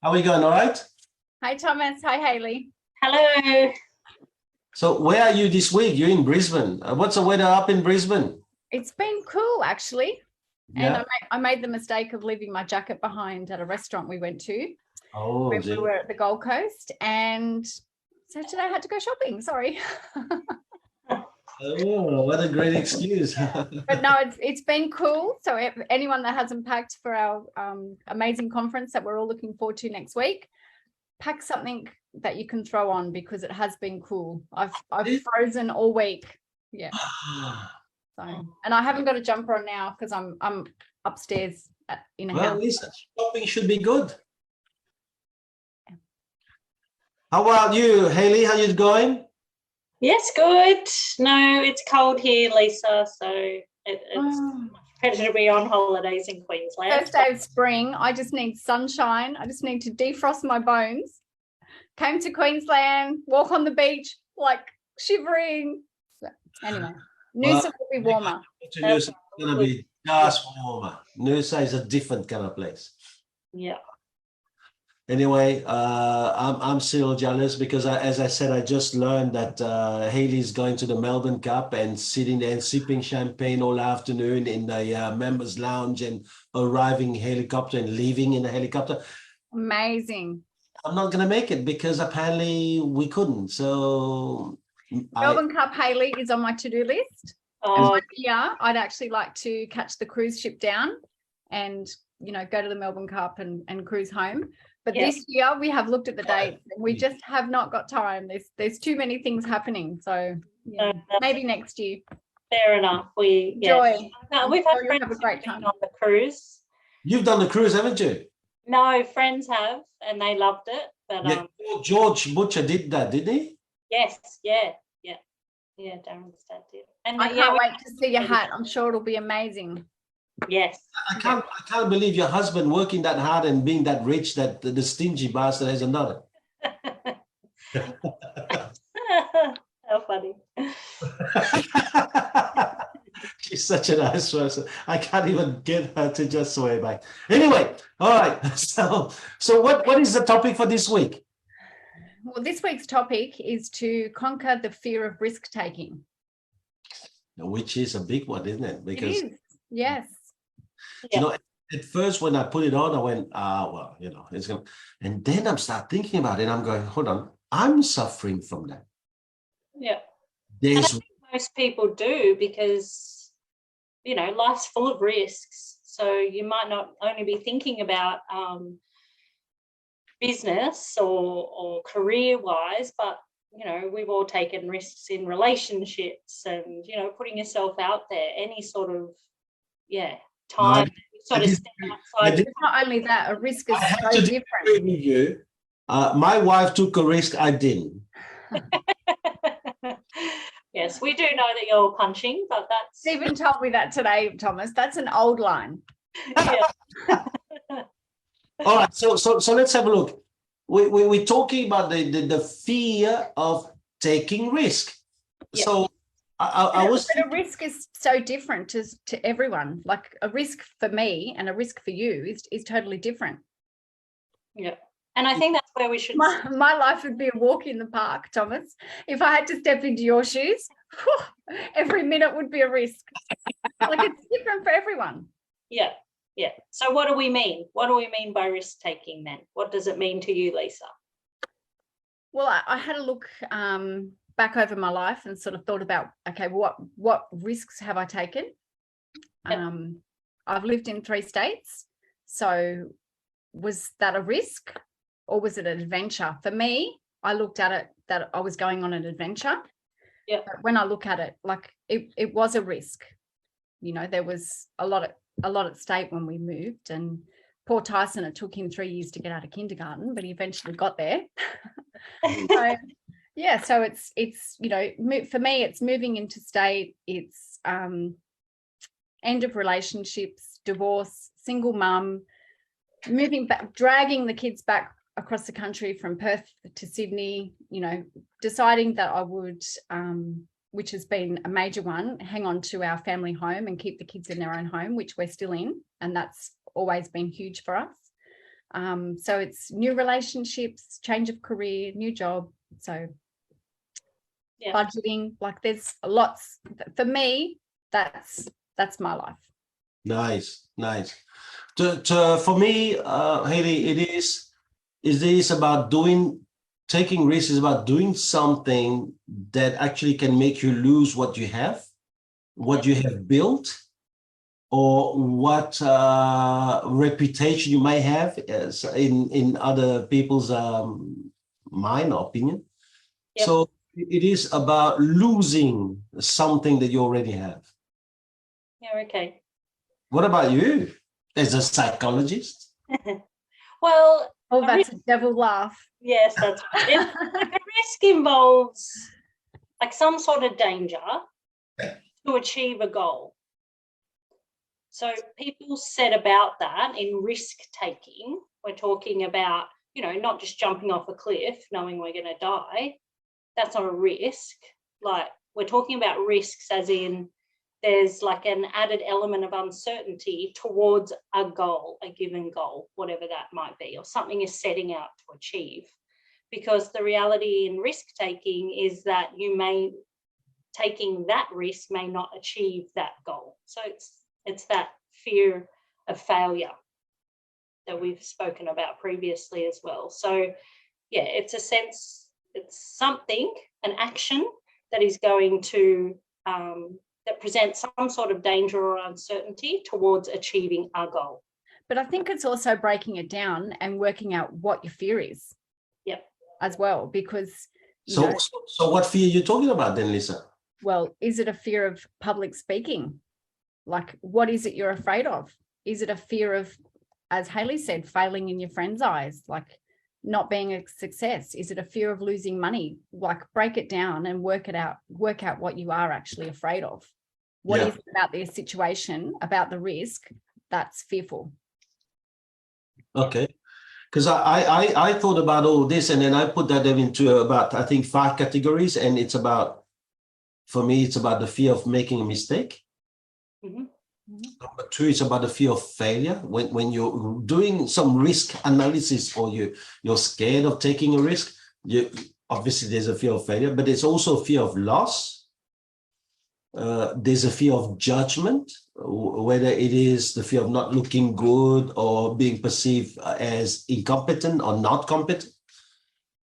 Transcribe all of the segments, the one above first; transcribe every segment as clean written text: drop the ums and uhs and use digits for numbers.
How are we going? All right. Hi, Thomas. Hi, Hayley. Hello. So where are you this week? You're in Brisbane. What's the weather up in Brisbane? It's been cool, actually. Yeah. And I made the mistake of leaving my jacket behind at a restaurant we went to Oh, when we were at the Gold Coast. And so today I had to go shopping. Sorry. oh, what a great excuse. But no, it's been cool. So anyone that hasn't packed for our amazing conference that we're all looking forward to next week, pack something that you can throw on because it has been cool. I've frozen all week. Yeah. So, and I haven't got a jumper on now because I'm upstairs in a house. Well, listen, shopping should be good. How about you, Hayley? How you going? Yes, good. No, it's cold here, Lisa, so it's much better to be on holidays in Queensland. First day of spring. I just need sunshine. I just need to defrost my bones. Came to Queensland, walk on the beach, like shivering. So, anyway, Noosa will be warmer. Noosa is going to be just warmer. Noosa is a different kind of place. Yeah. Anyway, I'm still jealous because, as I said, I just learned that Hayley's going to the Melbourne Cup and sitting there and sipping champagne all afternoon in the members' lounge and arriving in a helicopter and leaving in a helicopter. Amazing. I'm not going to make it because apparently we couldn't. So Melbourne Cup, Hayley, is on my to-do list. Oh, yeah, I'd actually like to catch the cruise ship down and, you know, go to the Melbourne Cup and cruise home. But this year we have looked at the dates and we just have not got time. There's too many things happening. So yeah, maybe next year. fair enough. We've Joy. had friends have a great time on the cruise. You've done the cruise, haven't you? No, friends have, and they loved it. But Yeah, George Butcher did that, didn't he? yes, yeah, Darren's dad did. And I can't wait to see your hat. I'm sure it'll be amazing. Yes. I can't believe your husband working that hard and being that rich that the stingy bastard hasn't done it. How funny. She's such a nice person. I can't even get her to just swear back. Anyway, all right. So what is the topic for this week? Well, this week's topic is to conquer the fear of risk taking. Which is a big one, isn't it? Because it is. Yes. you know, at first when I put it on, I went, well, you know, it's gonna, and then I'm start thinking about it. I'm going, hold on, I'm suffering from that. Yeah. And I think most people do because, you know, life's full of risks. So you might not only be thinking about business or career-wise, but, you know, we've all taken risks in relationships and, you know, putting yourself out there, any sort of, time. Sort of step outside. It's not only that, a risk is so different. With you. My wife took a risk, I didn't. Yes, we do know that you're punching, but that's... Stephen told me that today, Thomas. That's an old line. All right, so let's have a look. We're talking about the fear of taking risk. Yeah. So I was... But a risk is so different to everyone. Like a risk for me and a risk for you is totally different. Yeah. And I think that's where we should... My life would be a walk in the park, Thomas. If I had to step into your shoes, every minute would be a risk. Like it's different for everyone. Yeah. Yeah. So what do we mean? What do we mean by risk taking then? What does it mean to you, Lisa? Well, I had a look back over my life and sort of thought about, okay, what risks have I taken? Yep. I've lived in 3 states. So was that a risk or was it an adventure? For me, I looked at it that I was going on an adventure. Yeah. But when I look at it, like it was a risk. You know, there was a lot at stake when we moved, and poor Tyson, it took him 3 years to get out of kindergarten, but he eventually got there. So, yeah, so it's you know, for me, it's moving into state, it's end of relationships, divorce, single mum, moving back, dragging the kids back across the country from Perth to Sydney, you know, deciding that I would, which has been a major one, hang on to our family home and keep the kids in their own home, which we're still in. And that's always been huge for us. So it's new relationships, change of career, new job. So budgeting, like there's lots. For me, that's my life. Nice. For me, Hayley, it is about taking risks, is about doing something that actually can make you lose what you have built, or what reputation you might have as in other people's mind or opinion. Yep. So it is about losing something that you already have. Yeah, okay. What about you as a psychologist? Well, Oh, that's a devil laugh. yes, that's right. Like a risk involves like some sort of danger to achieve a goal. So people set about that in risk taking. We're talking about, not just jumping off a cliff knowing we're going to die. That's not a risk. Like, we're talking about risks as in there's like an added element of uncertainty towards a goal, a given goal, whatever that might be, or something is setting out to achieve. Because the reality in risk taking is that taking that risk may not achieve that goal. So it's that fear of failure that we've spoken about previously as well. So yeah, it's something, an action that is going to that presents some sort of danger or uncertainty towards achieving our goal. But I think it's also breaking it down and working out what your fear is. Yep. As well, because So what fear are you talking about then, Lisa? Well, is it a fear of public speaking? Like, what is it you're afraid of? Is it a fear of, as Hayley said, failing in your friend's eyes, like not being a success? Is it a fear of losing money? Like, break it down and work out what you are actually afraid of. What is it about the situation, about the risk that's fearful? Okay. Because I thought about all this, and then I put that into about, I think, 5 categories. And for me, it's about the fear of making a mistake. Mm-hmm. Number 2, it's about the fear of failure. When you're doing some risk analysis, or you're scared of taking a risk, obviously there's a fear of failure, but there's also a fear of loss. There's a fear of judgment, whether it is the fear of not looking good or being perceived as incompetent or not competent.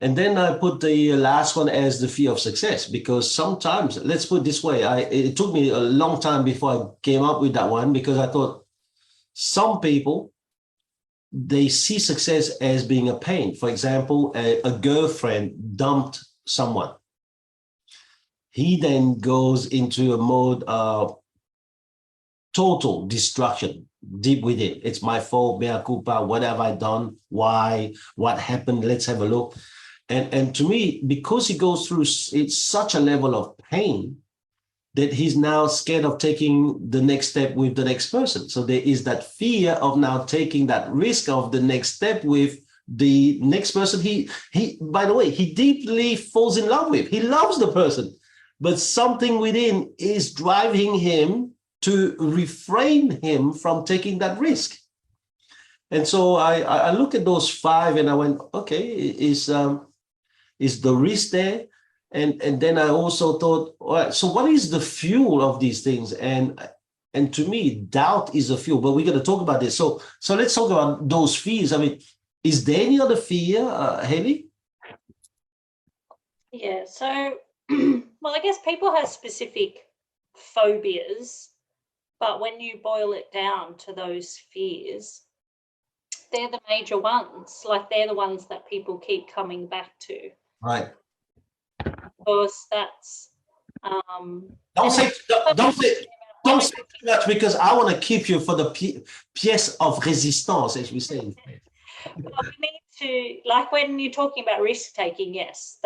And then I put the last one as the fear of success, because sometimes, let's put it this way, it took me a long time before I came up with that one, because I thought some people, they see success as being a pain. For example, a girlfriend dumped someone. He then goes into a mode of total destruction deep within. It's my fault, mea culpa, what have I done? Why? What happened? Let's have a look. And to me, because he goes through it's such a level of pain, that he's now scared of taking the next step with the next person. So there is that fear of now taking that risk of the next step with the next person. He by the way, he deeply falls in love with. He loves the person, but something within is driving him to refrain him from taking that risk. And so I look at those 5 and I went, okay, is the risk there? And then I also thought, all right, so what is the fuel of these things? And to me, doubt is a fuel, but we're going to talk about this. So let's talk about those fears. I mean, is there any other fear, Hayley? Yeah, so, well, I guess people have specific phobias, but when you boil it down to those fears, they're the major ones. Like, they're the ones that people keep coming back to. Right. Because that's don't say too much, because I want to keep you for the pièce of résistance, as we say. Well, we need to, like, when you're talking about risk taking, yes,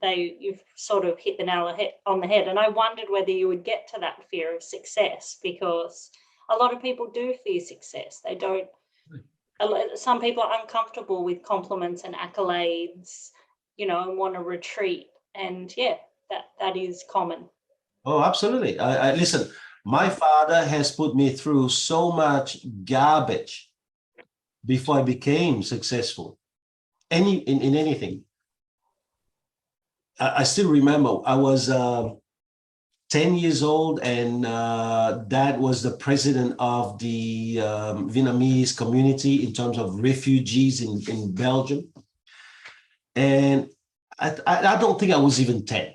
you've sort of hit the nail on the head. And I wondered whether you would get to that fear of success, because a lot of people do fear success. They don't. Some people are uncomfortable with compliments and accolades, and want to retreat. And yeah, that is common. Oh, absolutely. Listen, my father has put me through so much garbage before I became successful in anything. I still remember I was 10 years old, and Dad was the president of the Vietnamese community in terms of refugees in Belgium. And I don't think I was even 10.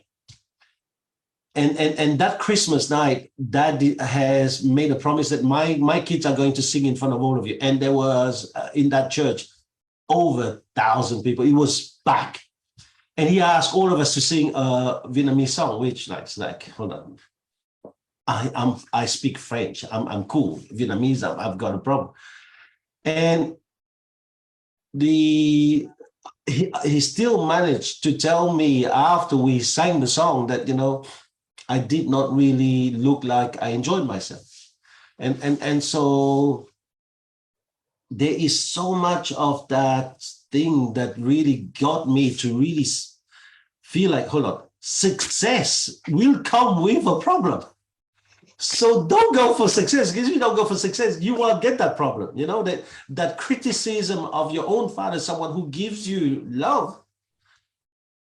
And that Christmas night, Dad has made a promise that my kids are going to sing in front of all of you. And there was in that church over 1,000 people. It was packed. And he asked all of us to sing a Vietnamese song, which like, hold on. I speak French. I'm cool. Vietnamese, I've got a problem. And he still managed to tell me after we sang the song that, I did not really look like I enjoyed myself. And so there is so much of that thing that really got me to really feel like, hold on, success will come with a problem. So don't go for success, because if you don't go for success, you won't get that problem. That criticism of your own father, someone who gives you love,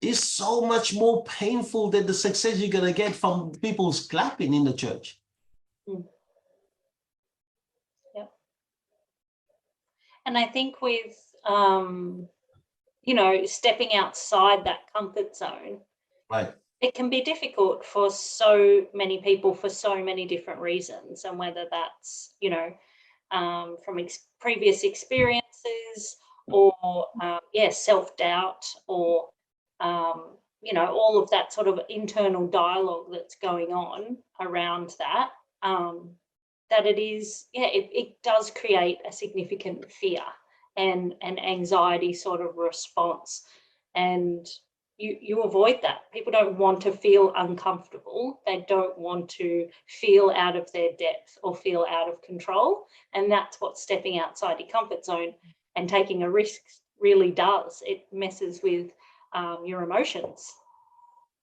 is so much more painful than the success you're going to get from people's clapping in the church. Yeah. And I think with, stepping outside that comfort zone, right, it can be difficult for so many people for so many different reasons. And whether that's, from previous experiences or, self-doubt or, all of that sort of internal dialogue that's going on around that, that it is, it does create a significant fear and an anxiety sort of response. And you avoid that. People don't want to feel uncomfortable. They don't want to feel out of their depth or feel out of control. And that's what stepping outside your comfort zone and taking a risk really does. It messes with your emotions.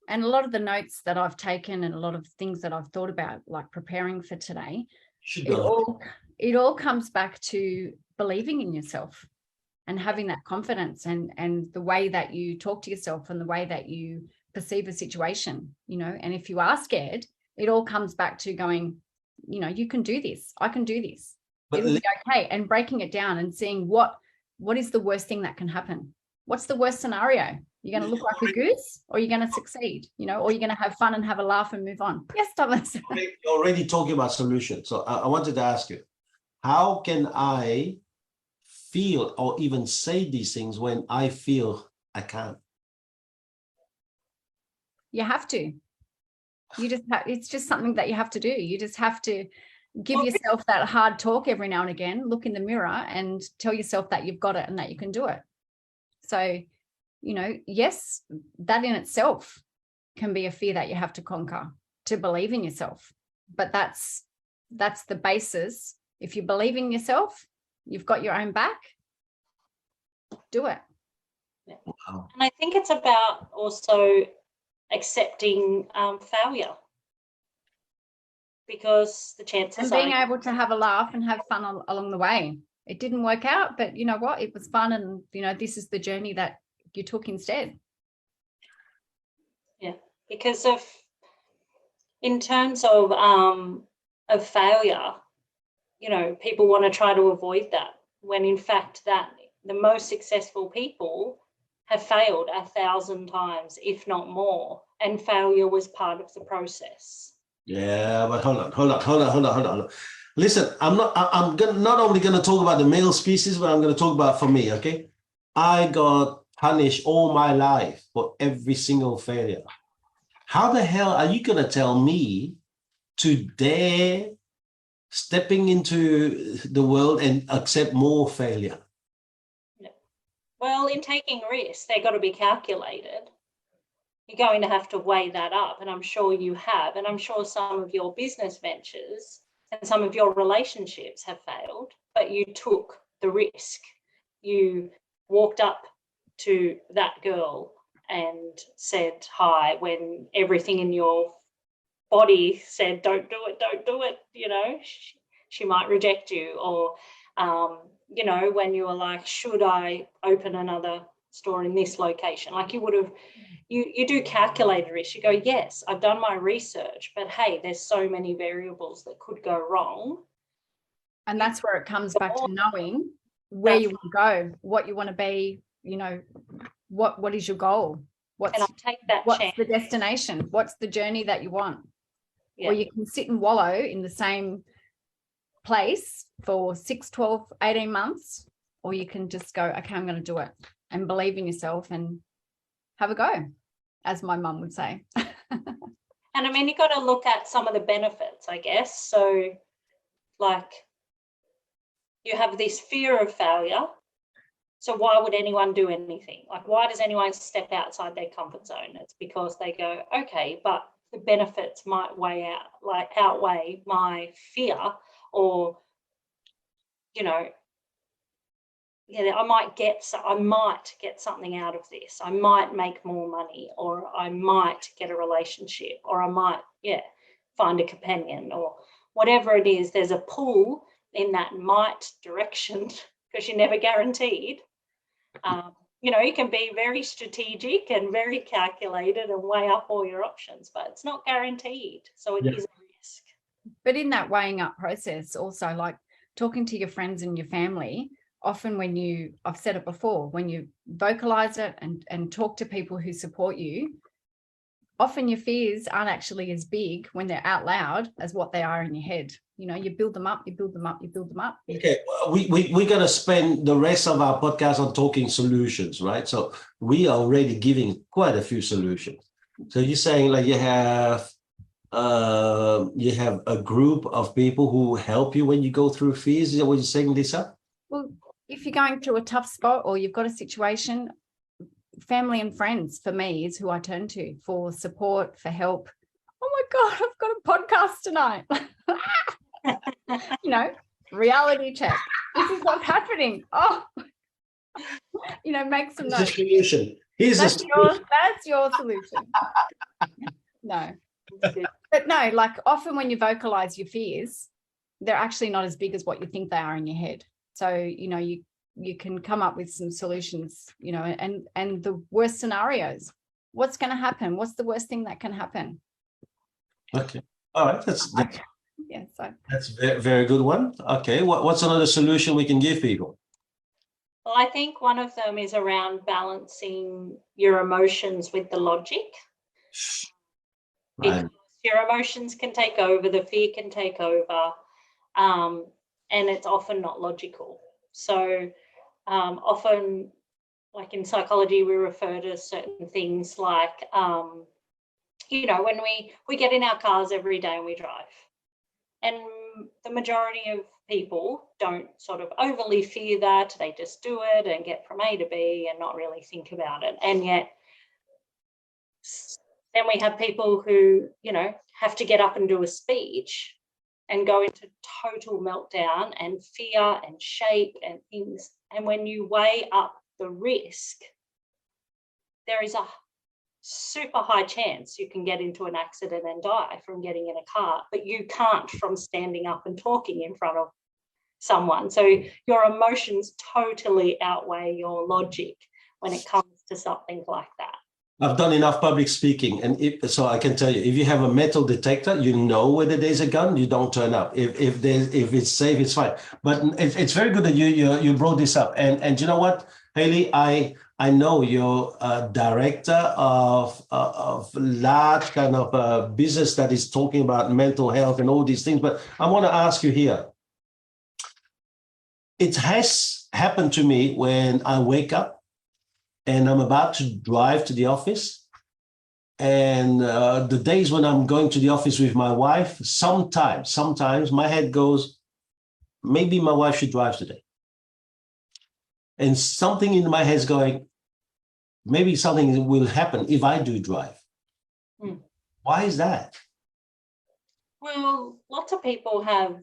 And a lot of the notes that I've taken and a lot of things that I've thought about, like preparing for today, it all comes back to believing in yourself and having that confidence and the way that you talk to yourself and the way that you perceive a situation, and if you are scared, it all comes back to going, you can do this. I can do this. It'll be okay. And breaking it down and seeing what is the worst thing that can happen? What's the worst scenario? You're going to look like a goose, or you're going to succeed, or you're going to have fun and have a laugh and move on. Yes, Thomas. You're already talking about solutions. So I wanted to ask you, how can I feel or even say these things when I feel I can't? You have to. It's just something that you have to do. You just have to give yourself that hard talk every now and again, look in the mirror and tell yourself that you've got it and that you can do it. So, yes, that in itself can be a fear that you have to conquer, to believe in yourself. But that's the basis. If you believe in yourself, you've got your own back, do it. Yeah. Wow. And I think it's about also accepting failure, because the chances and being able to have a laugh and have fun along the way. It didn't work out, but you know what? It was fun, and this is the journey that you took instead. Yeah, because in terms of failure, people want to try to avoid that, when in fact that the most successful people have failed 1,000 times, if not more, and failure was part of the process. Yeah, but hold on. Listen, I'm not only going to talk about the male species, but I'm going to talk about for me, okay? I got punished all my life for every single failure. How the hell are you going to tell me to dare stepping into the world and accept more failure? Yeah. Well, in taking risks, they've got to be calculated. You're going to have to weigh that up, and I'm sure you have, and I'm sure some of your business ventures and some of your relationships have failed, but you took the risk. You walked up to that girl and said hi when everything in your body said, don't do it. She might reject you, or you know, when you were like, should I open another store in this location? Like you would have, you do calculated risk. You go, yes, I've done my research, but hey, there's so many variables that could go wrong. And that's where it comes back to knowing where you want to go, what you want to be, you know, what is your goal? What's the destination? What's the journey that you want? Yeah. Or you can sit and wallow in the same place for 6, 12, 18 months, or you can just go, okay, I'm going to do it, and believe in yourself and have a go, as my mum would say. And I mean, you got to look at some of the benefits, I guess. So like you have this fear of failure. So why would anyone do anything? Like, why does anyone step outside their comfort zone? It's because they go, okay, but the benefits might outweigh my fear, or, you know, yeah, I might get something out of this. I might make more money, or I might get a relationship, or I might, find a companion, or whatever it is. There's a pull in that might direction, because you're never guaranteed. You know, you can be very strategic and very calculated and weigh up all your options, but it's not guaranteed. So it is a risk. But in that weighing up process, also, like talking to your friends and your family, often when I've said it before, when you vocalize it and talk to people who support you, often your fears aren't actually as big when they're out loud as what they are in your head. You know, you build them up, you build them up, you build them up. Okay, we're going to spend the rest of our podcast on talking solutions, right? So we are already giving quite a few solutions. So you're saying like you have a group of people who help you when you go through fears. Is that what you're saying, Lisa? Well, if you're going through a tough spot or you've got a situation, family and friends for me is who I turn to for support, for help. Oh my God, I've got a podcast tonight. You know, reality check. This is what's happening. Oh, you know, make some notes. Solution. That's your solution. No. But no, like often when you vocalize your fears, they're actually not as big as what you think they are in your head. So, you know, you can come up with some solutions, you know, and the worst scenarios. What's going to happen? What's the worst thing that can happen? Okay. All right. That's a very, very good one. Okay. What's another solution we can give people? Well, I think one of them is around balancing your emotions with the logic. Because your emotions can take over, the fear can take over, and it's often not logical. So often, like in psychology, we refer to certain things like, you know, when we get in our cars every day and we drive. And the majority of people don't sort of overly fear that. They just do it and get from A to B and not really think about it. And yet then we have people who, you know, have to get up and do a speech and go into total meltdown and fear and shake and things. And when you weigh up the risk, there is a super high chance you can get into an accident and die from getting in a car, but you can't from standing up and talking in front of someone. So your emotions totally outweigh your logic when it comes to something like that. I've done enough public speaking, and so I can tell you, if you have a metal detector, you know whether there's a gun, you don't turn up. If it's safe, it's fine. But it's very good that you brought this up. And you know what, Hayley, I know you're a director of large kind of business that is talking about mental health and all these things. But I want to ask you here. It has happened to me when I wake up and I'm about to drive to the office. And the days when I'm going to the office with my wife, sometimes my head goes, maybe my wife should drive today. And something in my head is going, maybe something will happen if I do drive. Why is that? Well, lots of people have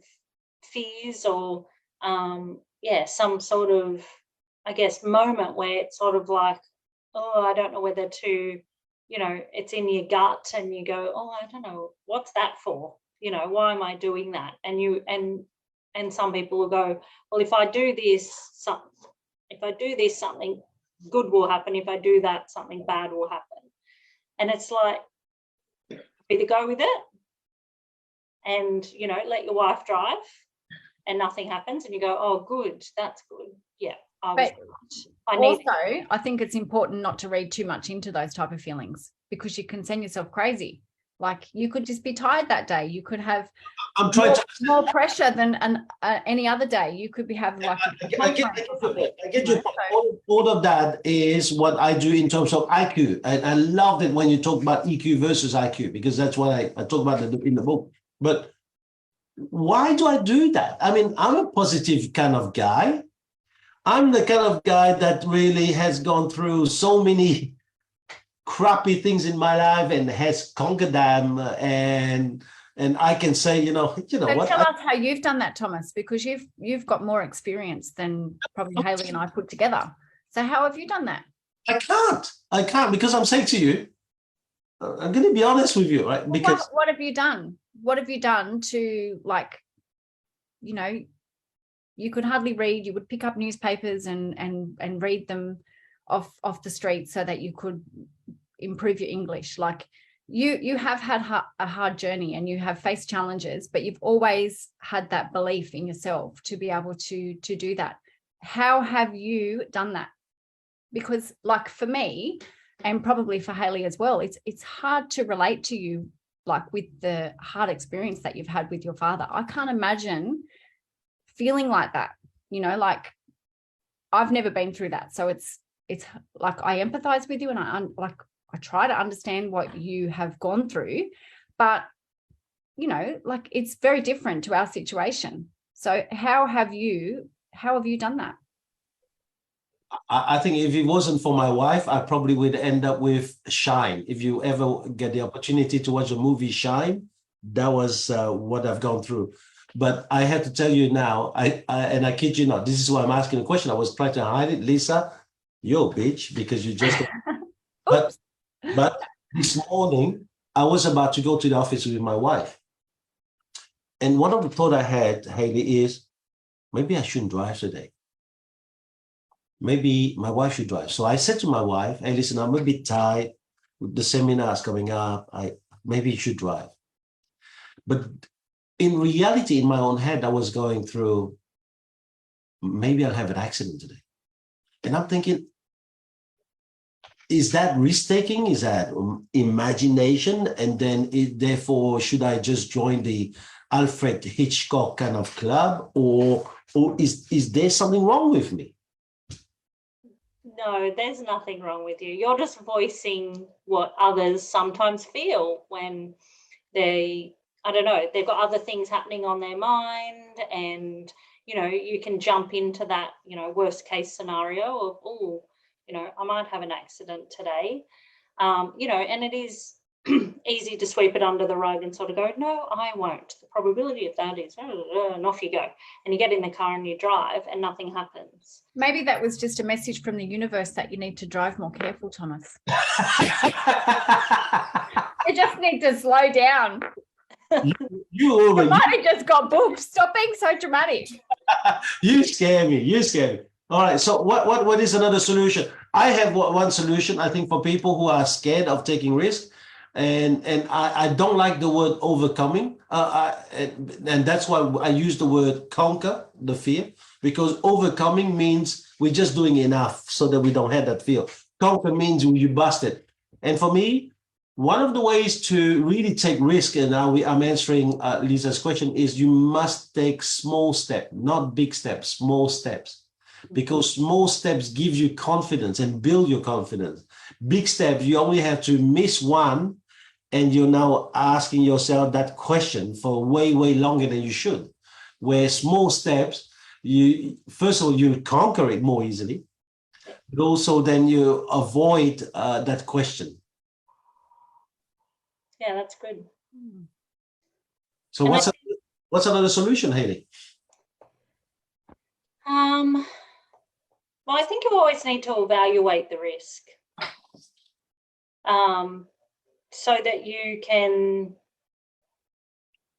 fears or, some sort of, I guess, moment where it's sort of like, oh, I don't know whether to, you know, it's in your gut and you go, oh, I don't know, what's that for? You know, why am I doing that? And And some people will go, well, if I do this, something good will happen. If I do that, something bad will happen. And it's like, either go with it and, you know, let your wife drive and nothing happens and you go, oh, good, that's good. Yeah. I think it's important not to read too much into those type of feelings, because you can send yourself crazy. Like, you could just be tired that day. You could have more pressure than any other day. You could have like I get your point. All of that is what I do in terms of IQ. And I loved it when you talk about EQ versus IQ, because that's what I talk about in the book. But why do I do that? I mean, I'm a positive kind of guy. I'm the kind of guy that really has gone through so many crappy things in my life and has conquered them, and I can say, you know what? Tell us how you've done that, Thomas, because you've got more experience than probably Hayley and I put together. So how have you done that? I can't because I'm saying to you, I'm going to be honest with you, right? Because what have you done? What have you done to, like, you know, you could hardly read. You would pick up newspapers and read them off the street so that you could improve your English. Like, you have had a hard journey and you have faced challenges, but you've always had that belief in yourself to be able to do that. How have you done that? Because, like, for me, and probably for Hayley as well, it's hard to relate to you, like, with the hard experience that you've had with your father. I can't imagine feeling like that, you know, like, I've never been through that. So it's like, I empathize with you, and I try to understand what you have gone through, but, you know, like, it's very different to our situation. So how have you done that? I think if it wasn't for my wife, I probably would end up with Shine. If you ever get the opportunity to watch the movie Shine, that was what I've gone through. But I have to tell you now, and I kid you not, this is why I'm asking the question. I was trying to hide it, Lisa. You're a bitch, because you just. But this morning, I was about to go to the office with my wife. And one of the thoughts I had, Hayley, is maybe I shouldn't drive today. Maybe my wife should drive. So I said to my wife, hey, listen, I'm a bit tired. The seminar's coming up. Maybe you should drive. But in reality, in my own head, I was going through, maybe I'll have an accident today. And I'm thinking, is that risk-taking? Is that imagination? And then therefore, should I just join the Alfred Hitchcock kind of club? Or is there something wrong with me? No, there's nothing wrong with you. You're just voicing what others sometimes feel when they've got other things happening on their mind, and, you know, you can jump into that, you know, worst case scenario of, oh, you know, I might have an accident today, you know, and it is easy to sweep it under the rug and sort of go, no, I won't. The probability of that is, and off you go. And you get in the car and you drive and nothing happens. Maybe that was just a message from the universe that you need to drive more careful, Thomas. You just need to slow down. You might have just got booked. Stop being so dramatic. You scare me. All right. So what is another solution? I have one solution, I think, for people who are scared of taking risks. And I don't like the word overcoming. And that's why I use the word conquer the fear, because overcoming means we're just doing enough so that we don't have that fear. Conquer means you bust it. And for me, one of the ways to really take risk, and now I'm answering Lisa's question, is you must take small steps, not big steps, small steps. Because small steps give you confidence and build your confidence. Big steps, you only have to miss one, and you're now asking yourself that question for way, way longer than you should. Where small steps, first of all, you conquer it more easily, but also then you avoid that question. Yeah, that's good. So what's another solution, Hayley? Well, I think you always need to evaluate the risk, so that you can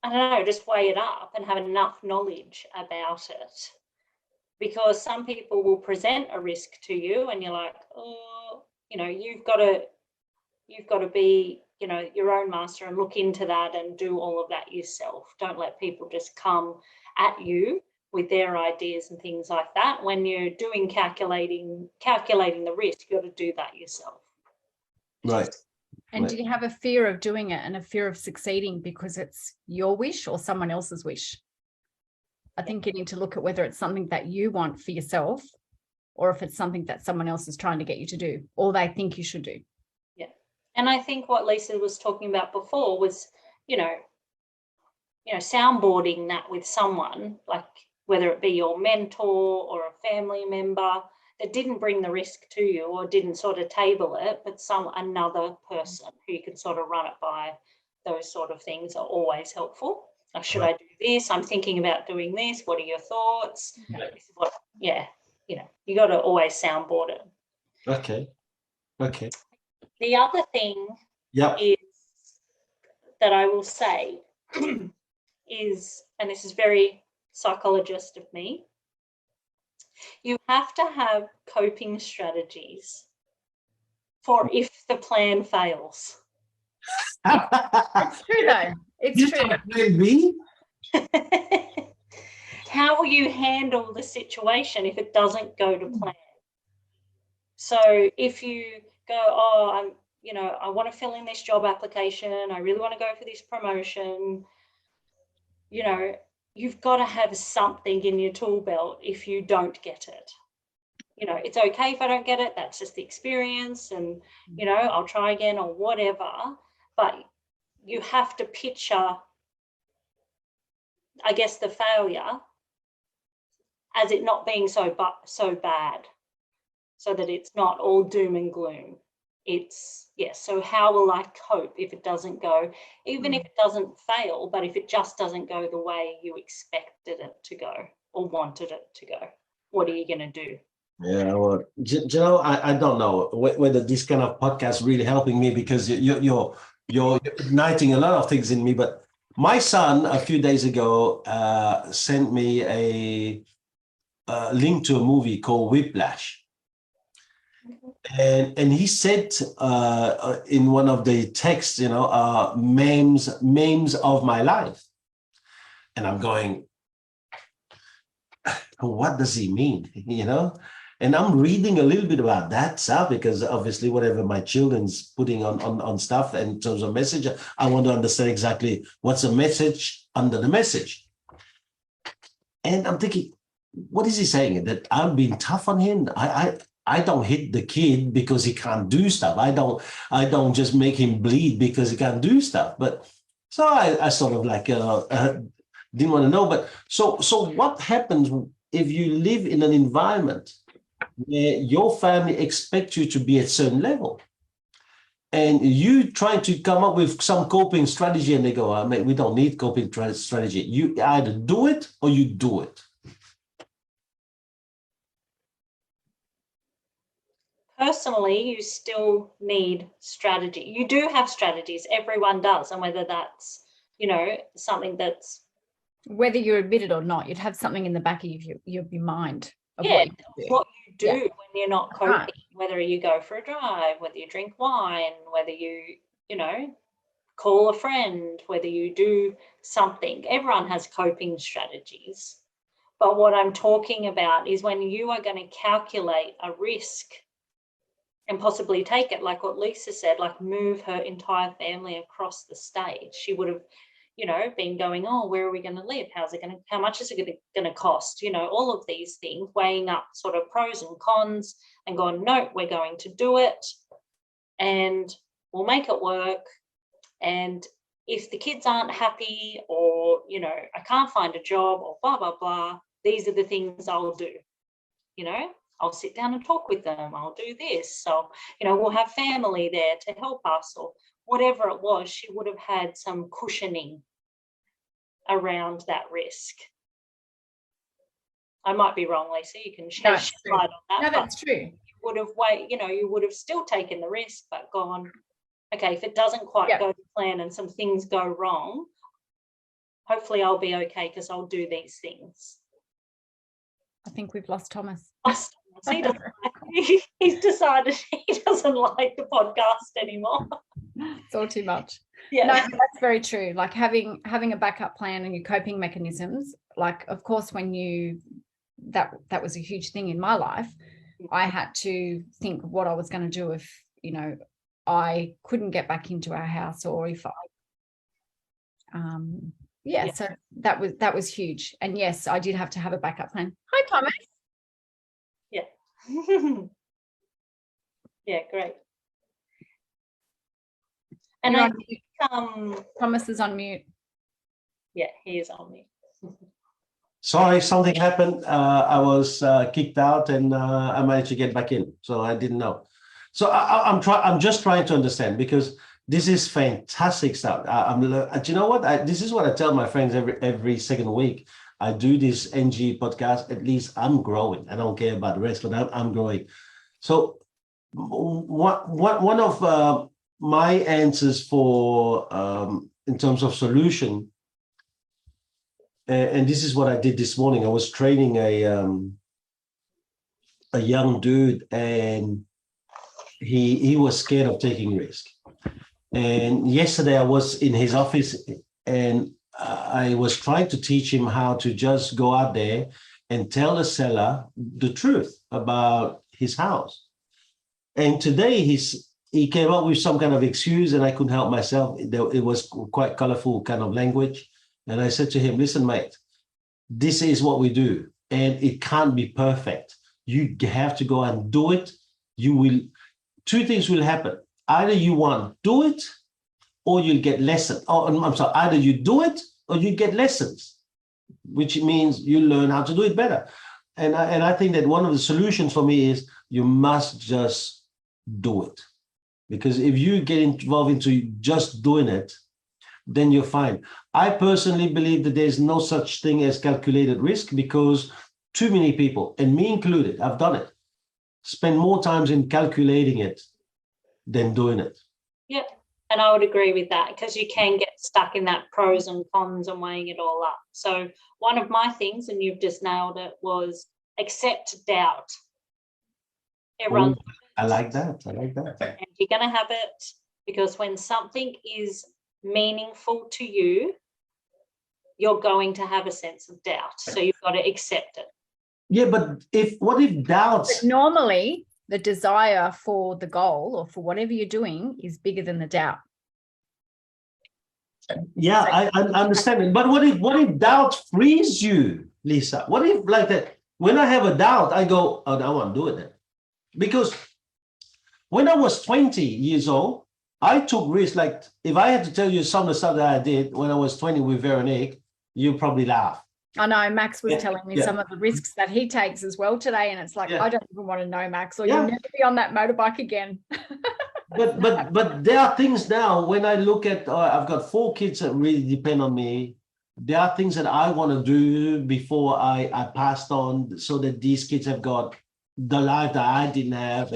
I don't know, just weigh it up and have enough knowledge about it. Because some people will present a risk to you and you're like, oh, you know, you've got to be, you know, your own master and look into that and do all of that yourself. Don't let people just come at you with their ideas and things like that. When you're doing calculating the risk, you've got to do that yourself. Right. And Right. do you have a fear of doing it and a fear of succeeding because it's your wish or someone else's wish? I think you need to look at whether it's something that you want for yourself or if it's something that someone else is trying to get you to do or they think you should do. Yeah. And I think what Lisa was talking about before was, you know, soundboarding that with someone, like whether it be your mentor or a family member that didn't bring the risk to you or didn't sort of table it, but another person who you could sort of run it by. Those sort of things are always helpful. Like, should I do this? I'm thinking about doing this. What are your thoughts? This is what, yeah, you know, you got to always soundboard it. Okay. Okay. The other thing Yep. is that I will say is, and this is very psychologist of me, you have to have coping strategies for if the plan fails. It's true though. It's true. Plan B? How will you handle the situation if it doesn't go to plan? So if you go, oh, I want to fill in this job application, I really want to go for this promotion, you know, you've got to have something in your tool belt if you don't get it. You know, it's okay if I don't get it, that's just the experience, and, you know, I'll try again or whatever, but you have to picture, I guess, the failure as it not being so bad, so that it's not all doom and gloom. It's, yes, so how will I cope if it doesn't go, even if it doesn't fail, but if it just doesn't go the way you expected it to go or wanted it to go? What are you going to do? Yeah, well, you know, I don't know whether this kind of podcast really helping me because you're igniting a lot of things in me. But my son a few days ago sent me a link to a movie called Whiplash. And he said in one of the texts, you know, memes of my life. And I'm going, what does he mean? You know? And I'm reading a little bit about that stuff because obviously whatever my children's putting on stuff in terms of message, I want to understand exactly what's the message under the message. And I'm thinking, what is he saying? That I'm being tough on him? I don't hit the kid because he can't do stuff. I don't just make him bleed because he can't do stuff. But so I sort of like didn't want to know. But so what happens if you live in an environment where your family expects you to be at a certain level, and you trying to come up with some coping strategy, and they go, "I mean, we don't need coping strategy. You either do it or you do it." Personally, you still need strategy. You do have strategies. Everyone does. And whether that's, you know, something that's, whether you admit it or not, you'd have something in the back of your mind of yeah, what you do. when you're not coping, right. Whether you go for a drive, whether you drink wine, whether you know, call a friend, whether you do something. Everyone has coping strategies. But what I'm talking about is when you are going to calculate a risk and possibly take it, like what Lisa said, like move her entire family across the state. She would have, you know, been going, oh, where are we going to live? How much is it going to cost? You know, all of these things, weighing up sort of pros and cons and going, no, we're going to do it and we'll make it work. And if the kids aren't happy or, you know, I can't find a job or blah, blah, blah, these are the things I'll do, you know. I'll sit down and talk with them. I'll do this. So, you know, we'll have family there to help us or whatever it was. She would have had some cushioning around that risk. I might be wrong, Lisa. You can shed light on that. No, that's true. You would have you would have still taken the risk, but gone, okay, if it doesn't quite go to plan and some things go wrong, hopefully I'll be okay because I'll do these things. I think we've lost Thomas. He doesn't he's decided he doesn't like the podcast anymore. It's all too much. Yeah. No, that's very true. Like having a backup plan and your coping mechanisms, like of course when that was a huge thing in my life. I had to think what I was going to do if, you know, I couldn't get back into our house, or if I so that was huge. And yes, I did have to have a backup plan. Hi, Thomas. Yeah. Yeah, great. And You're I on think Thomas is on mute. yeah, he is on me. Sorry, something happened. I was kicked out, and I managed to get back in, so I didn't know. So I'm just trying to understand, because this is fantastic stuff. Do you know what? This is what I tell my friends every second week. I do this NG podcast. At least I'm growing. I don't care about the rest, but I'm growing. So one of my answers for in terms of solution. And this is what I did this morning. I was training a young dude, and he was scared of taking risk. And yesterday I was in his office, and I was trying to teach him how to just go out there and tell the seller the truth about his house. And today he came up with some kind of excuse, and I couldn't help myself. It was quite colorful kind of language. And I said to him, listen, mate, this is what we do, and it can't be perfect. You have to go and do it. Two things will happen. Either you won't do it, or you'll get lessons. Oh, I'm sorry, either you do it or you get lessons, which means you learn how to do it better. And I think that one of the solutions for me is you must just do it. Because if you get involved into just doing it, then you're fine. I personally believe that there's no such thing as calculated risk, because too many people, and me included, I've done it, spend more time in calculating it than doing it. Yeah, and I would agree with that, because you can get stuck in that pros and cons and weighing it all up. So one of my things, and you've just nailed it, was accept doubt. Everyone, I like that. I like that. And you're going to have it, because when something is meaningful to you, you're going to have a sense of doubt. So you've got to accept it. Yeah, but what if doubts? But normally, the desire for the goal or for whatever you're doing is bigger than the doubt. Yeah, I understand it. But what if doubt frees you, Lisa? What if, like that, when I have a doubt, I go, oh, I won't do it then. Because when I was 20 years old, I took risks. Like, if I had to tell you some of the stuff that I did when I was 20 with Veronique, you'd probably laugh. I know Max was telling me some of the risks that he takes as well today, and it's like, I don't even want to know, Max, or you'll never be on that motorbike again. but there are things now, when I look at, I've got 4 kids that really depend on me. There are things that I want to do before I passed on, so that these kids have got the life that I didn't have,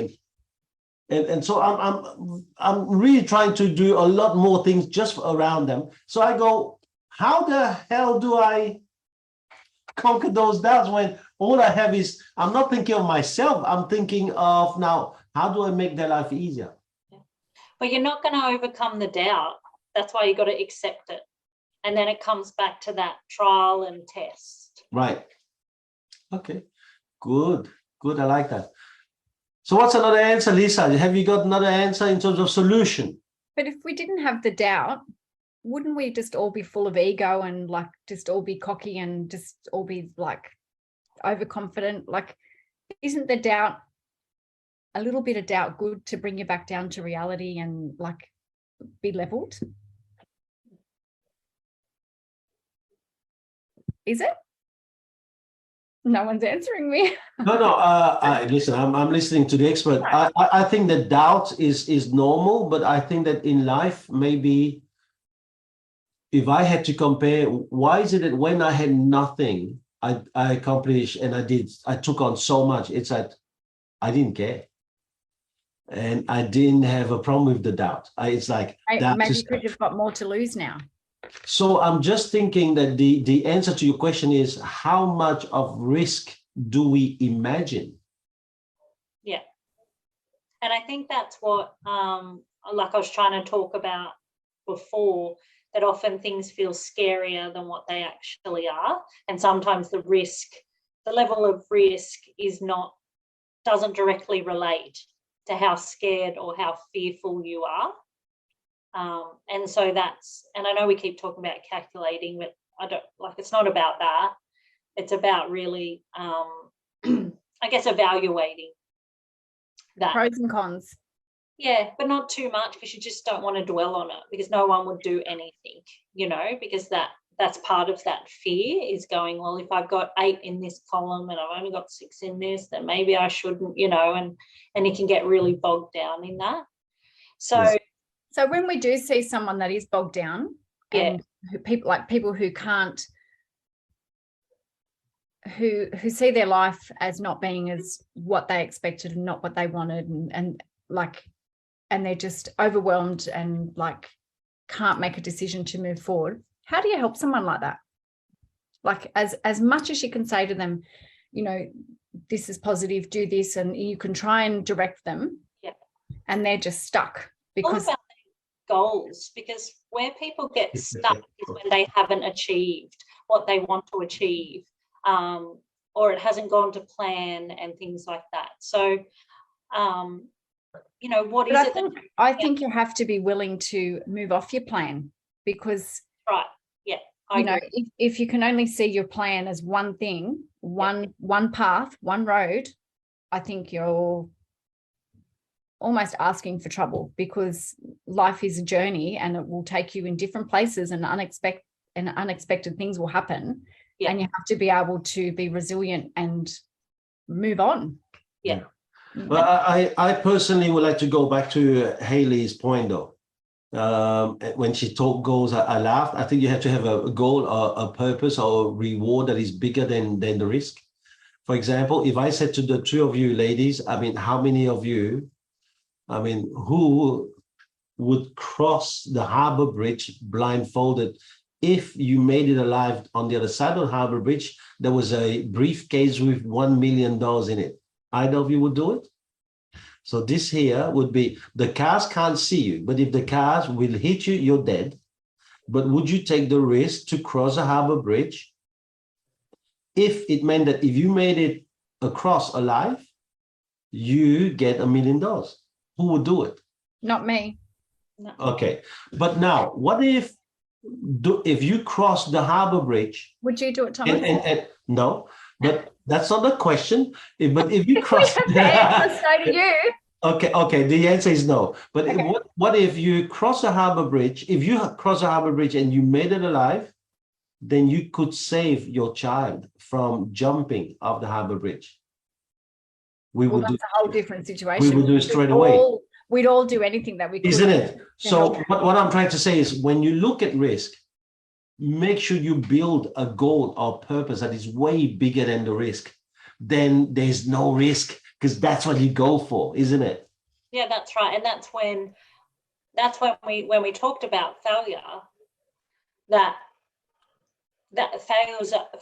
and so I'm really trying to do a lot more things just around them. So I go, how the hell do I conquer those doubts when all I have is, I'm not thinking of myself, I'm thinking of now, how do I make their life easier? But you're not going to overcome the doubt. That's why you got to accept it. And then it comes back to that trial and test. Right. Okay. Good. I like that. So what's another answer, Lisa? Have you got another answer in terms of solution? But if we didn't have the doubt, wouldn't we just all be full of ego and like just all be cocky and just all be like overconfident? Like, isn't the doubt, a little bit of doubt, good to bring you back down to reality and like be leveled? Is it? No one's answering me. No. Listen, I'm listening to the expert. I think that doubt is normal, but I think that in life, maybe if I had to compare, why is it that when I had nothing, I accomplished and I took on so much? It's that I didn't care. And I didn't have a problem with the doubt. It's like, maybe because you've got more to lose now. So I'm just thinking that the answer to your question is how much of risk do we imagine? Yeah. And I think that's what, like I was trying to talk about before, that often things feel scarier than what they actually are. And sometimes the level of risk doesn't directly relate to how scared or how fearful you are. And so and I know we keep talking about calculating, but it's not about that. It's about really, I guess, evaluating that. Pros and cons. Yeah, but not too much, because you just don't want to dwell on it, because no one would do anything, because that's part of that fear, is going, well, if I've got 8 in this column and I've only got 6 in this, then maybe I shouldn't, and you can get really bogged down in that. So, Yes. So when we do see someone that is bogged down, yeah, and people who can't, who see their life as not being as what they expected and not what they wanted, and they're just overwhelmed and like can't make a decision to move forward, how do you help someone like that? Like, as much as you can say to them, this is positive, do this, and you can try and direct them, yeah, and they're just stuck because all about goals, because where people get stuck is when they haven't achieved what they want to achieve, or it hasn't gone to plan and things like that. So, what is it? I think you have to be willing to move off your plan, because Right. Yeah. I agree. If you can only see your plan as one thing, one path, one road, I think you're almost asking for trouble, because life is a journey and it will take you in different places, and unexpected things will happen. Yeah. And you have to be able to be resilient and move on. Yeah. Well, I personally would like to go back to Hayley's point, though. When she talked goals, I laughed. I think you have to have a goal or a purpose or a reward that is bigger than the risk. For example, if I said to the 2 of you ladies, how many of you, who would cross the harbor bridge blindfolded if you made it alive? On the other side of the harbor bridge, there was a briefcase with $1 million in it. Either of you would do it? So this here would be, the cars can't see you, but if the cars will hit you, you're dead. But would you take the risk to cross a harbor bridge if it meant that if you made it across alive, you get $1 million? Who would do it? Not me. No. Okay. But now, what if you cross the harbor bridge? Would you do it, Thomas? And no, but that's not the question. But if you cross, we have to say to you. Okay. The answer is no. But Okay. what if you cross a harbor bridge? If you cross a harbor bridge and you made it alive, then you could save your child from jumping off the harbor bridge. That's a whole different situation. We would do it straight away. We'd all do anything that we could. Isn't it? So what I'm trying to say is, when you look at risk, make sure you build a goal or purpose that is way bigger than the risk. Then there's no risk, because that's what you go for, isn't it? Yeah, that's right. And that's when we talked about failure, that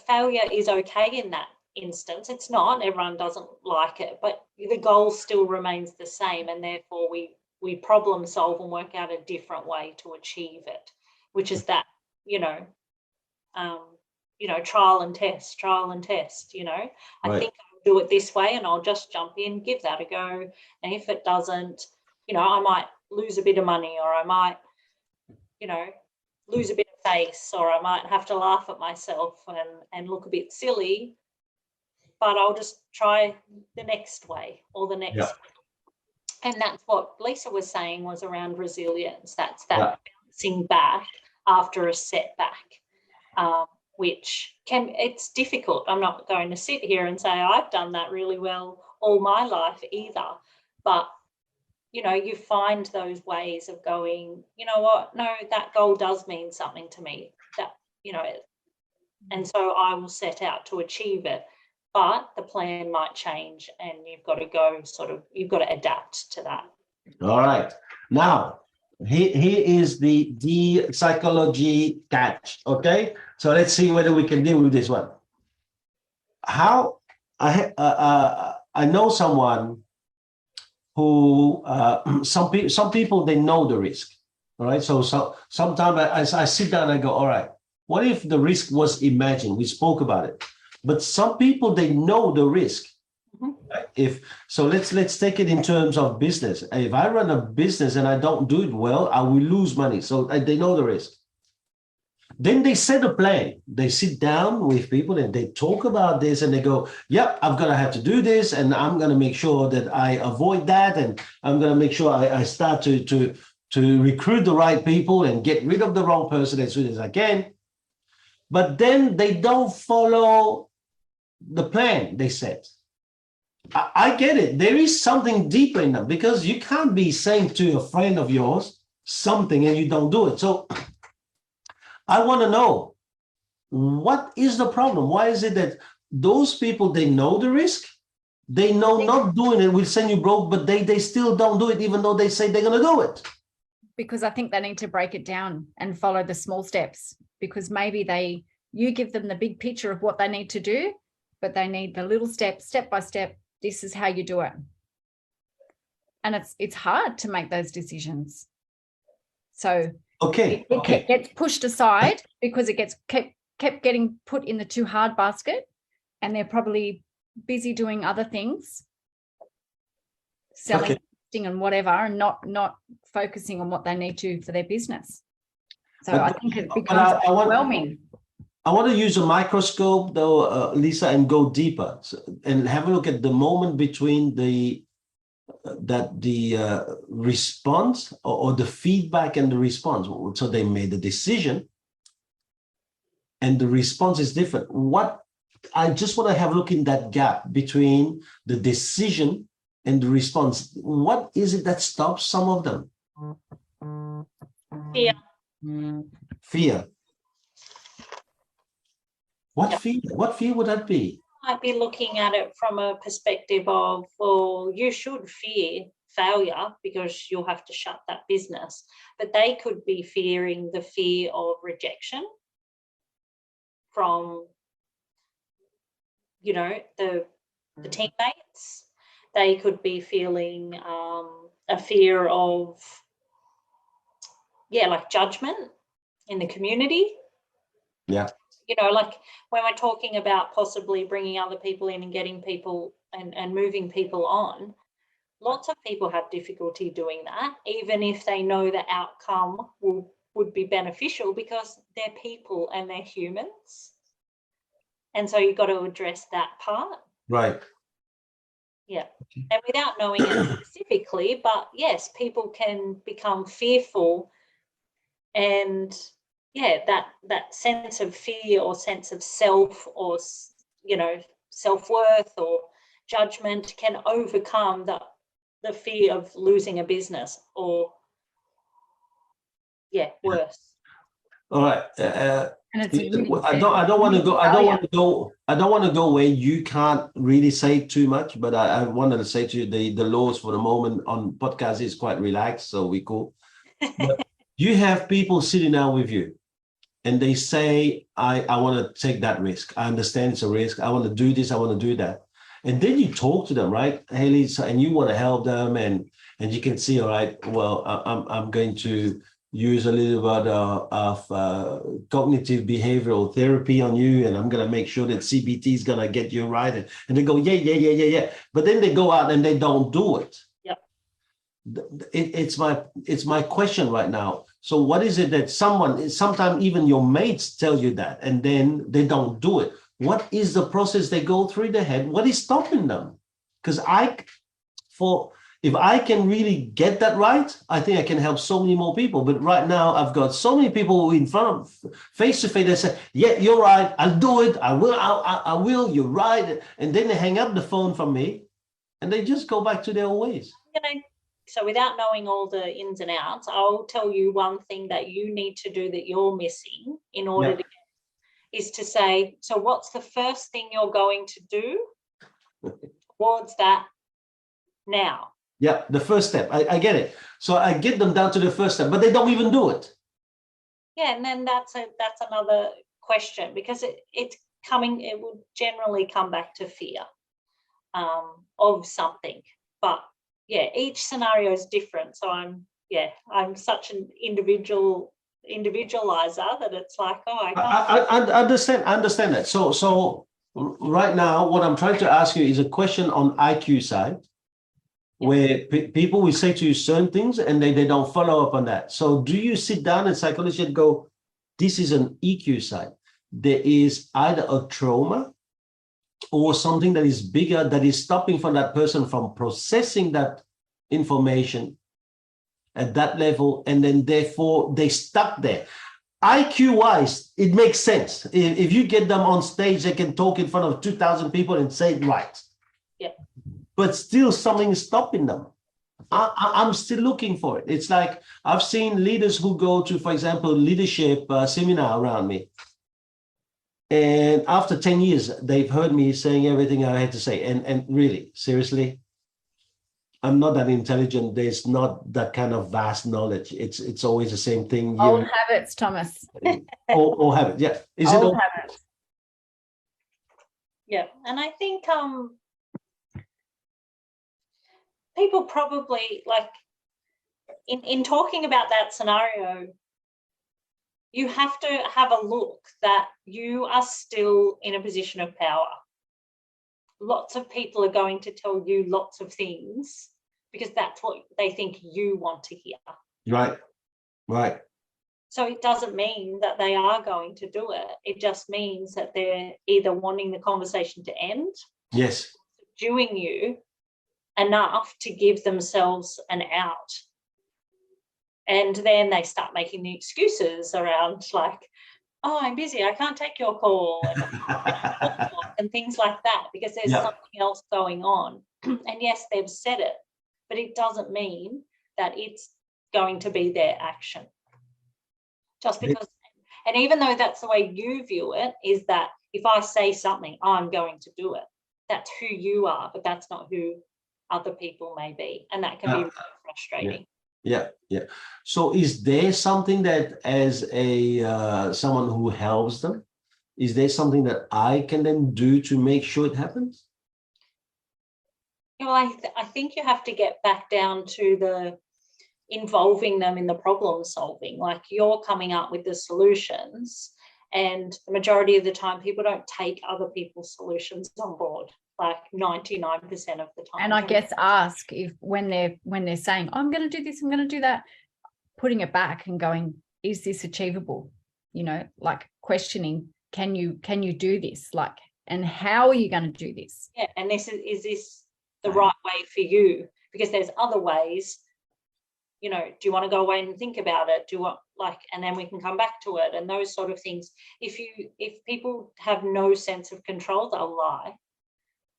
failure is okay in that instance. It's not, everyone doesn't like it, but the goal still remains the same, and therefore we problem solve and work out a different way to achieve it, which is that, trial and test. Right. I think I'll do it this way and I'll just jump in, give that a go. And if it doesn't, I might lose a bit of money, or I might, lose a bit of face, or I might have to laugh at myself and look a bit silly, but I'll just try the next way or the next way. And that's what Lisa was saying, was around resilience. That's that bouncing back after a setback, which it's difficult. I'm not going to sit here and say I've done that really well all my life either, but you find those ways of going, you know what, no, that goal does mean something to me, that, and so I will set out to achieve it, but the plan might change, and you've got to adapt to that. All right. Now, Here is the psychology catch. Okay, so let's see whether we can deal with this one. How I know someone who some people they know the risk. All right, so sometimes I sit down and I go, all right, what if the risk was imagined? We spoke about it, but some people they know the risk. If so, let's take it in terms of business. If I run a business and I don't do it well, I will lose money. So they know the risk. Then they set a plan. They sit down with people and they talk about this and they go, yep, I'm going to have to do this. And I'm going to make sure that I avoid that. And I'm going to make sure I start to recruit the right people and get rid of the wrong person as soon as I can. But then they don't follow the plan they set. I get it. There is something deeper in them because you can't be saying to a friend of yours something and you don't do it. So I want to know, what is the problem? Why is it that those people, they know the risk, they know not doing it will send you broke, but they still don't do it even though they say they're going to do it? Because I think they need to break it down and follow the small steps, because maybe you give them the big picture of what they need to do, but they need the little steps, step by step. This is how you do it. And it's hard to make those decisions. So it gets pushed aside because it gets kept getting put in the too hard basket, and they're probably busy doing other things, selling and whatever, and not focusing on what they need to for their business. So I think it becomes overwhelming. I want to use a microscope though, Lisa, and go deeper and have a look at the moment between the response or the feedback and the response. So they made a decision and the response is different. What I just want to have a look in that gap between the decision and the response. What is it that stops some of them? Fear. Fear. What fear would that be? Might be looking at it from a perspective of, well, you should fear failure because you'll have to shut that business. But they could be fearing the fear of rejection from, the teammates. They could be feeling a fear of, like judgment in the community. Yeah. Like when we're talking about possibly bringing other people in and getting people and moving people on, lots of people have difficulty doing that, even if they know the outcome would be beneficial, because they're people and they're humans. And so you've got to address that part. Right. Yeah. And without knowing it specifically, but yes, people can become fearful, and that sense of fear or sense of self or, self-worth or judgment can overcome the fear of losing a business or, worse. All right. And it's I don't want to go where you can't really say too much, but I wanted to say to you the laws for the moment on podcast is quite relaxed, so we cool. But you have people sitting down with you and they say, I want to take that risk. I understand it's a risk. I want to do this. I want to do that. And then you talk to them, right, Hayley? So, and you want to help them, and you can see, all right, well, I'm going to use a little bit of cognitive behavioral therapy on you, and I'm going to make sure that CBT is going to get you right. And they go, yeah. But then they go out and they don't do it. Yep. It's my question right now. So what is it that sometimes even your mates tell you that, and then they don't do it? What is the process they go through their head? What is stopping them? Because if I can really get that right, I think I can help so many more people. But right now, I've got so many people in front of face to face that say, yeah, you're right. I'll do it. I will. You're right. And then they hang up the phone from me and they just go back to their old ways. So without knowing all the ins and outs, I'll tell you one thing that you need to do that you're missing in order to is to say, so what's the first thing you're going to do towards that now? Yeah, the first step. I get it. So I get them down to the first step, but they don't even do it. Yeah, and then that's another question, because it will generally come back to fear of something. But yeah, each scenario is different. So I'm such an individualizer that it's like, oh, I can't. I understand that. So right now, what I'm trying to ask you is a question on IQ side, where people will say to you certain things and they don't follow up on that. So do you sit down in psychology and go, this is an EQ side? There is either a trauma or something that is bigger that is stopping from that person from processing that information at that level, and then therefore they stuck there. IQ wise, it makes sense. If you get them on stage, they can talk in front of 2,000 people and say it right. Yeah. But still something is stopping them. I'm still looking for it. It's like I've seen leaders who go to, for example, leadership seminar around me. And after 10 years, they've heard me saying everything I had to say. And really, seriously, I'm not that intelligent. There's not that kind of vast knowledge. It's always the same thing. Old habits, Thomas. Old habits, yeah. Is old it old habits? Yeah, and I think people probably, like, in talking about that scenario, you have to have a look that you are still in a position of power. Lots of people are going to tell you lots of things because that's what they think you want to hear. Right. So it doesn't mean that they are going to do it. It just means that they're either wanting the conversation to end, Yes, doing you enough to give themselves an out. And then they start making the excuses around, like, oh, I'm busy, I can't take your call, and things like that, because there's something else going on. And yes, they've said it, but it doesn't mean that it's going to be their action. Just because, and even though that's the way you view it, is that if I say something, I'm going to do it. That's who you are, but that's not who other people may be. And that can be really frustrating. Yeah. So is there something that, as a someone who helps them, is there something that I can then do to make sure it happens? Well, I think you have to get back down to the involving them in the problem solving. Like, you're coming up with the solutions, and the majority of the time people don't take other people's solutions on board, like 99% of the time. And I guess ask if when they're saying, I'm going to do this, I'm going to do that, putting it back and going, is this achievable? You know, like questioning, can you do this? Like, and how are you going to do this? Yeah, and is this the right way for you? Because there's other ways. You know, do you want to go away and think about it? Do you want, like, and then we can come back to it, and those sort of things. If people have no sense of control, they'll lie,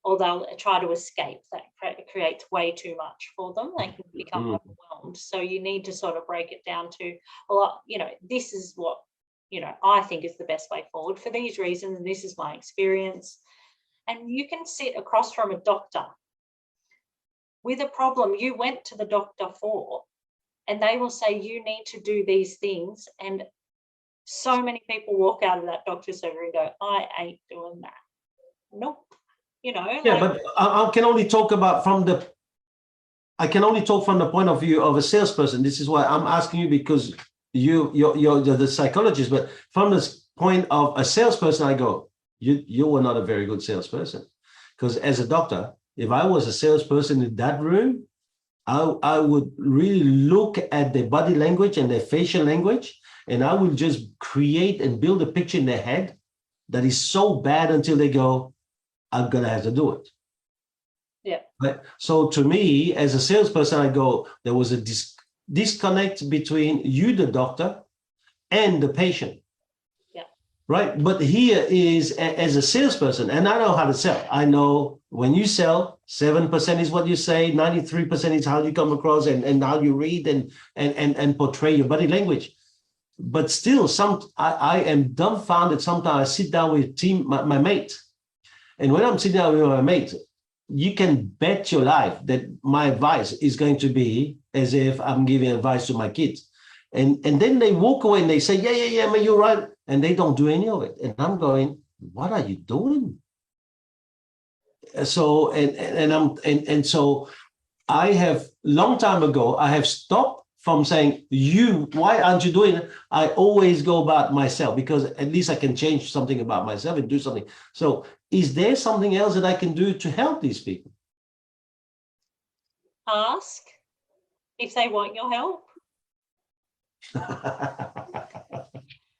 or they'll try to escape. That creates way too much for them. They can become overwhelmed. So you need to sort of break it down to, well, you know, this is what, you know, I think is the best way forward for these reasons, and this is my experience. And you can sit across from a doctor with a problem you went to the doctor for, and they will say, you need to do these things. And so many people walk out of that doctor's surgery and go, I ain't doing that. Nope. You know. Yeah, like, but I can only talk from the point of view of a salesperson. This is why I'm asking you, because you're the psychologist. But from this point of a salesperson, I go, you were not a very good salesperson. Because as a doctor, if I was a salesperson in that room, I would really look at their body language and their facial language, and I would just create and build a picture in their head that is so bad until they go, I'm going to have to do it. Yeah. Right? So to me, as a salesperson, I go, there was a disconnect between you, the doctor, and the patient. Yeah. Right. But here is, as a salesperson, and I know how to sell. I know when you sell, 7% is what you say, 93% is how you come across and how you read and portray your body language. But still, I am dumbfounded. Sometimes I sit down with my mate. And when I'm sitting down with my mate, you can bet your life that my advice is going to be as if I'm giving advice to my kids. And then they walk away and they say, yeah, man, you're right. And they don't do any of it. And I'm going, what are you doing? So, so I have, long time ago, I have stopped from saying, why aren't you doing it? I always go about myself, because at least I can change something about myself and do something. So is there something else that I can do to help these people? Ask if they want your help.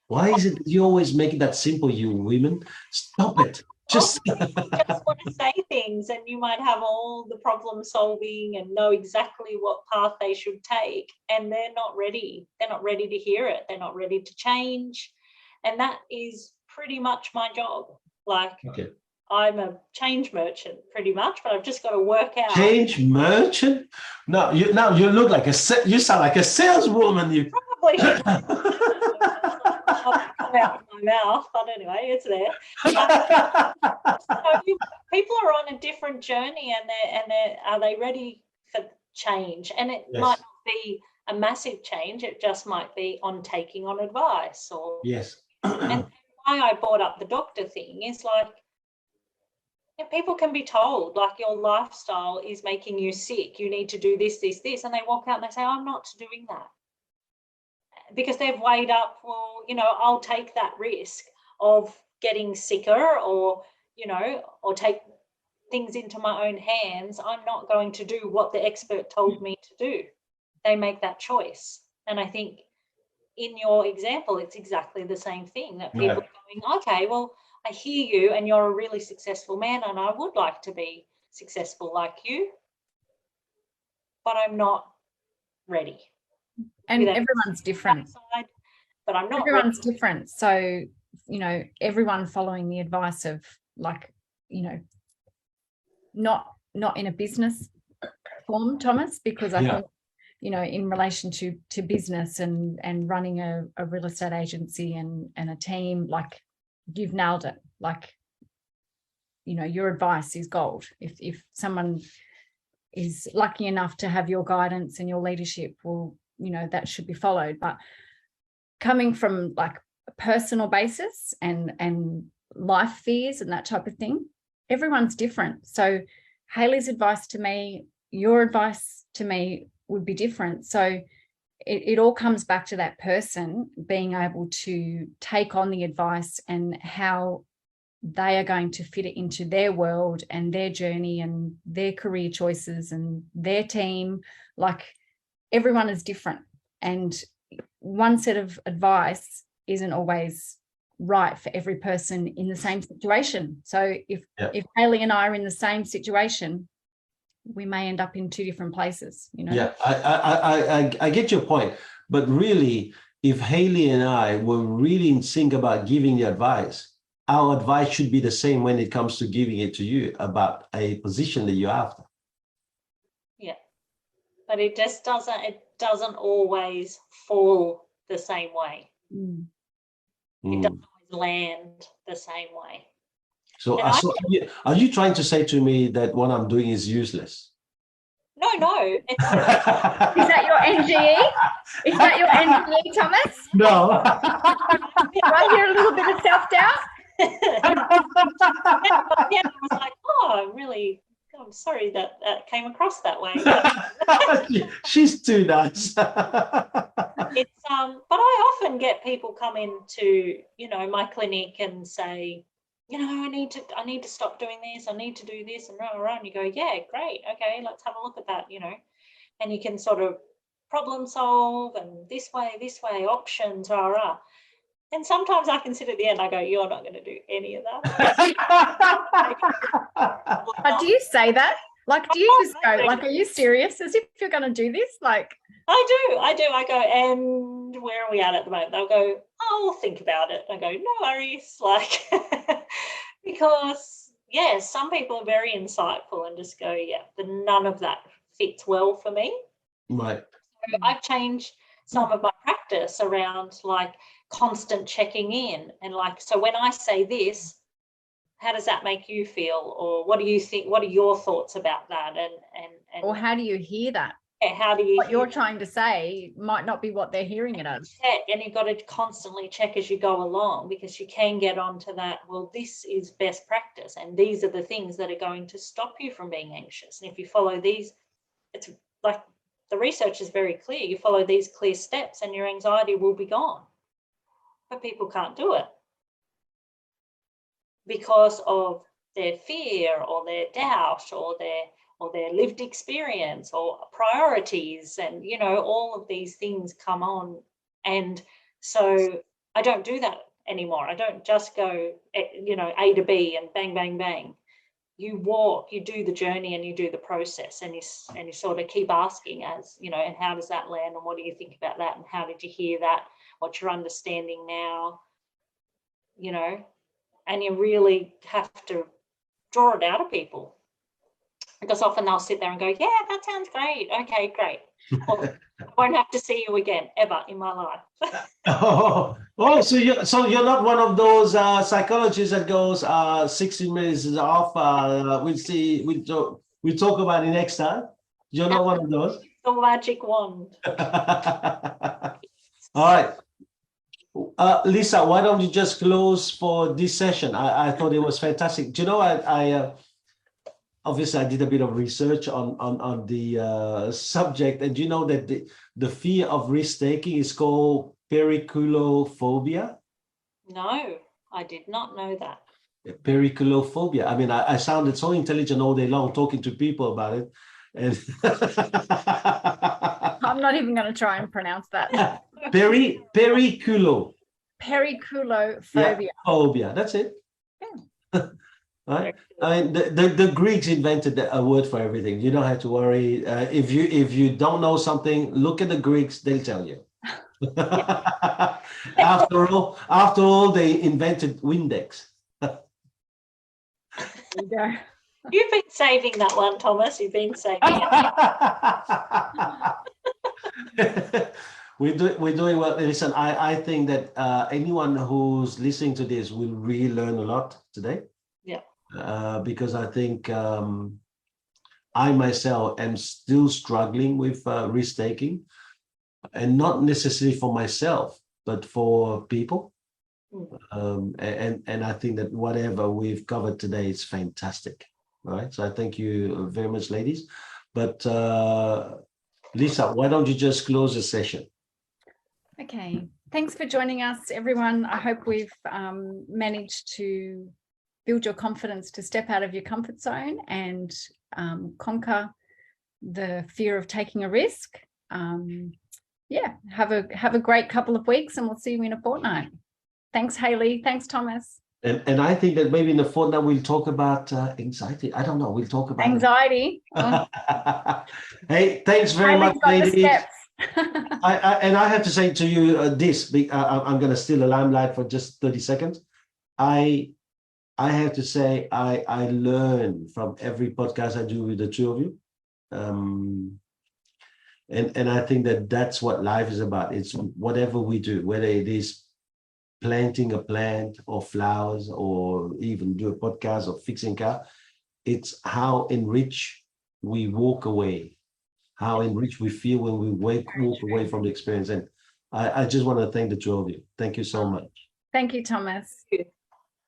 Why is it that you always make it that simple, you women? Stop it. Just just want to say things, and you might have all the problem solving and know exactly what path they should take, and they're not ready. They're not ready to hear it. They're not ready to change. And that is pretty much my job. Like, okay. I'm a change merchant pretty much, but I've just got to work out. Change merchant? No, you look like you sound like a saleswoman. You probably should. Come out of my mouth, but anyway, it's there. So people are on a different journey, and are they ready for change? And it Yes. might not be a massive change. It just might be on taking on advice, or yes. And why I brought up the doctor thing is like, people can be told, like, your lifestyle is making you sick. You need to do this, and they walk out and they say, I'm not doing that. Because they've weighed up, well, I'll take that risk of getting sicker, or take things into my own hands. I'm not going to do what the expert told me to do. They make that choice. And I think in your example, it's exactly the same thing, that people are going, okay, well, I hear you, and you're a really successful man, and I would like to be successful like you, but I'm not ready. And everyone's different. Side, but I'm not. Everyone's different. So, everyone following the advice of, like, not in a business form, Thomas, because I think, in relation to business and running a real estate agency and a team, like, you've nailed it. Like, your advice is gold. If someone is lucky enough to have your guidance and your leadership, well, that should be followed. But coming from, like, a personal basis and life fears and that type of thing, everyone's different. So Hayley's advice to me, your advice to me would be different. So it all comes back to that person being able to take on the advice and how they are going to fit it into their world and their journey and their career choices and their team. Like, everyone is different, and one set of advice isn't always right for every person in the same situation. So if Hayley and I are in the same situation, we may end up in two different places, Yeah, I get your point. But really, if Hayley and I were really in sync about giving the advice, our advice should be the same when it comes to giving it to you about a position that you're after. Yeah, but it just doesn't always fall the same way. It doesn't always land the same way. So are you trying to say to me that what I'm doing is useless? No. Is that your NGE? Is that your NGE, Thomas? No. Do I hear a little bit of self-doubt? Yeah, I was like, I'm sorry that came across that way. She's too nice. It's but I often get people come into, my clinic and say, I need to stop doing this, I need to do this, and you go, yeah, great, okay, let's have a look at that, and you can sort of problem solve, and this way, options, and sometimes I can sit at the end, I go, you're not going to do any of that. Do you say that? Like, do you just go, like, are you serious? As if you're going to do this? Like, I do. I go, and where are we at the moment? They'll go, I'll think about it. I go, no worries. Like, because, some people are very insightful and just go, but none of that fits well for me. Right. So I've changed some of my practice around, like, constant checking in. And, like, so when I say this, how does that make you feel? Or what do you think? What are your thoughts about that? And Or how do you hear that? how do you What you're trying to say might not be what they're hearing it as. check? And you've got to constantly check as you go along, because you can get onto that, well, this is best practice and these are the things that are going to stop you from being anxious. And if you follow these, it's like the research is very clear. You follow these clear steps and your anxiety will be gone. But people can't do it because of their fear or their doubt or their lived experience or priorities, and all of these things come on. And so I don't do that anymore. I don't just go A to B and bang bang bang. You walk, you do the journey, and you do the process, and you sort of keep asking, as and how does that land, and what do you think about that, and how did you hear that, what's your understanding now, and you really have to draw it out of people, because often they'll sit there and go, yeah, that sounds great. Okay, great. Or, I won't have to see you again ever in my life. So you're not one of those psychologists that goes 16 minutes is off. We talk about it next time. You're not one of those. The magic wand. All right. Lisa, why don't you just close for this session? I thought it was fantastic. Do you know, I obviously I did a bit of research on the subject, and you know that the fear of risk-taking is called periculophobia? No, I did not know that. Periculophobia. I mean, I sounded so intelligent all day long talking to people about it. And I'm not even going to try and pronounce that. Periculo. Periculophobia. Yeah, phobia. That's it. Yeah. Right. I mean, the Greeks invented a word for everything. You don't have to worry. If you don't know something, look at the Greeks. They'll tell you. After all, they invented Windex. There you go. You've been saving that one, Thomas. You've been saving it. We're doing well. Listen, I think that anyone who's listening to this will really learn a lot today. Yeah. Because I think I myself am still struggling with risk-taking, and not necessarily for myself, but for people. And I think that whatever we've covered today is fantastic. All right. So I thank you very much, ladies. But Lisa, why don't you just close the session? Okay. Thanks for joining us, everyone. I hope we've managed to build your confidence to step out of your comfort zone and conquer the fear of taking a risk. Yeah, have a great couple of weeks, and we'll see you in a fortnight. Thanks, Hayley. Thanks, Thomas. And I think that maybe in the fortnight we'll talk about anxiety. I don't know. We'll talk about anxiety. Hey, thanks very much, ladies. I have to say to you this. I'm going to steal the limelight for just 30 seconds. I have to say I learn from every podcast I do with the two of you. And I think that that's what life is about. It's whatever we do, whether it is planting a plant or flowers or even do a podcast or fixing car, it's how enriched we walk away, how enriched we feel when we walk away from the experience. And I just want to thank the two of you. Thank you so much. Thank you, Thomas.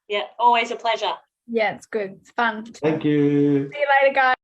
Yeah, always a pleasure. Yeah, it's good. It's fun. Thank you. See you later, guys.